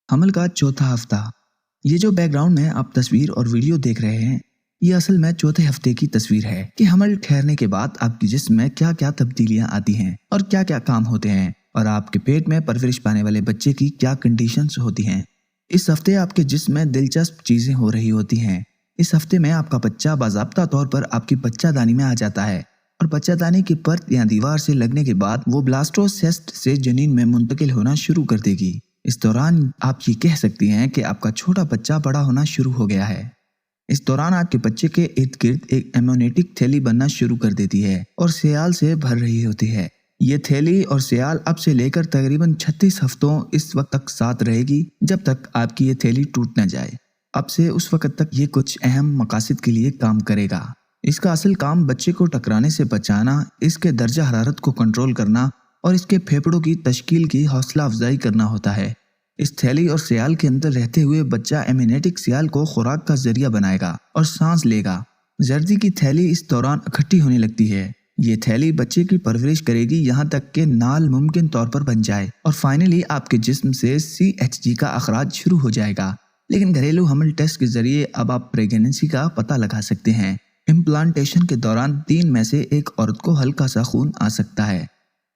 हमल का चौथा हफ्ता। ये जो बैकग्राउंड में आप तस्वीर और वीडियो देख रहे हैं, ये असल में चौथे हफ्ते की तस्वीर है कि हमल ठहरने के बाद आपके जिस्म में क्या क्या तब्दीलियां आती हैं और क्या क्या काम होते हैं और आपके पेट में परवरिश पाने वाले बच्चे की क्या कंडीशंस होती हैं। इस हफ्ते आपके जिस्म में दिलचस्प चीजें हो रही होती हैं। इस हफ्ते में आपका बच्चा बाज़ाब्ता तौर पर आपकी बच्चादानी में आ जाता है और बच्चादानी की परत या दीवार से लगने के बाद वो ब्लास्टोसेस्ट से जनीन में मुंतकिल होना शुरू कर देगी। इस दौरान आप ये कह सकती हैं कि आपका छोटा बच्चा बड़ा होना शुरू हो गया है। इस दौरान आपके बच्चे के इर्द गिर्द एक एमोनेटिक थैली बनना शुरू कर देती है और सियाल से भर रही होती है। ये थैली और सियाल अब से लेकर तकरीबन 36 हफ्तों इस वक्त तक साथ रहेगी जब तक आपकी ये थैली टूट न जाए। अब से उस वक्त तक ये कुछ अहम मकासद के लिए काम करेगा। इसका असल काम बच्चे को टकराने से बचाना, इसके दर्जा हरारत को कंट्रोल करना और इसके फेफड़ों की तश्कील की हौसला अफजाई करना होता है। इस थैली और सियाल के अंदर रहते हुए बच्चा एमिनेटिक सियाल को खुराक का जरिया बनाएगा और सांस लेगा। जर्दी की थैली इस दौरान इकट्ठी होने लगती है। ये थैली बच्चे की परवरिश करेगी यहाँ तक कि नाल मुमकिन तौर पर बन जाए और फाइनली आपके जिस्म से CHG का अखराज शुरू हो जाएगा। लेकिन घरेलू हमल टेस्ट के जरिए अब आप प्रेगनेंसी का पता लगा सकते हैं। इम्प्लांटेशन के दौरान 3 में से एक औरत को हल्का सा खून आ सकता है।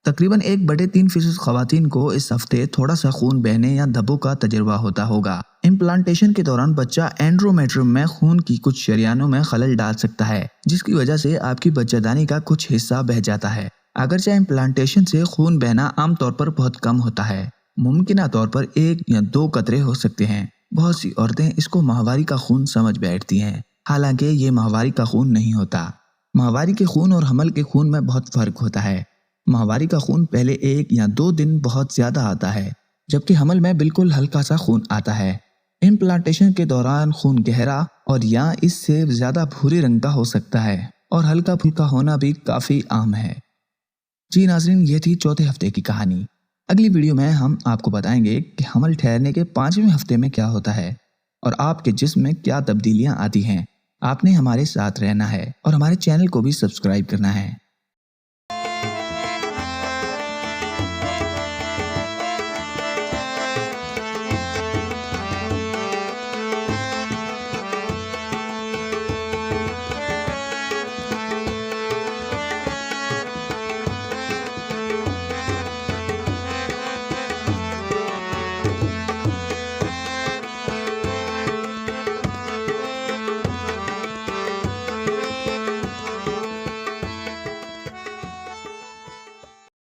तकरीबन 1/3% खवातीन को इस हफ्ते थोड़ा सा खून बहने या धब्बों का तजुर्बा होता होगा। इम्प्लांटेशन के दौरान बच्चा एंड्रोमेट्रियम में खून की कुछ शरियानों में खलल डाल सकता है, जिसकी वजह से आपकी बच्चादानी का कुछ हिस्सा बह जाता है। अगरचे इम्प्लांटेशन से खून बहना आमतौर पर बहुत कम होता है, मुमकिना तौर पर 1 या 2 कतरे हो सकते हैं। बहुत सी औरतें इसको माहवारी का खून समझ बैठती हैं, हालांकि ये माहवारी का खून नहीं होता। माहवारी के खून और हमल के खून में बहुत फर्क होता है। माहवारी का खून पहले 1 या 2 दिन बहुत ज्यादा आता है, जबकि हमल में बिल्कुल हल्का सा खून आता है। इम्प्लांटेशन के दौरान खून गहरा और या इससे ज्यादा भूरे रंग का हो सकता है और हल्का फुल्का होना भी काफी आम है। जी नाज़रीन, ये थी चौथे हफ्ते की कहानी। अगली वीडियो में हम आपको बताएंगे कि हमल ठहरने के 5वें हफ्ते में क्या होता है और आपके जिस्म में क्या तब्दीलियां आती हैं। आपने हमारे साथ रहना है और हमारे चैनल को भी सब्सक्राइब करना है।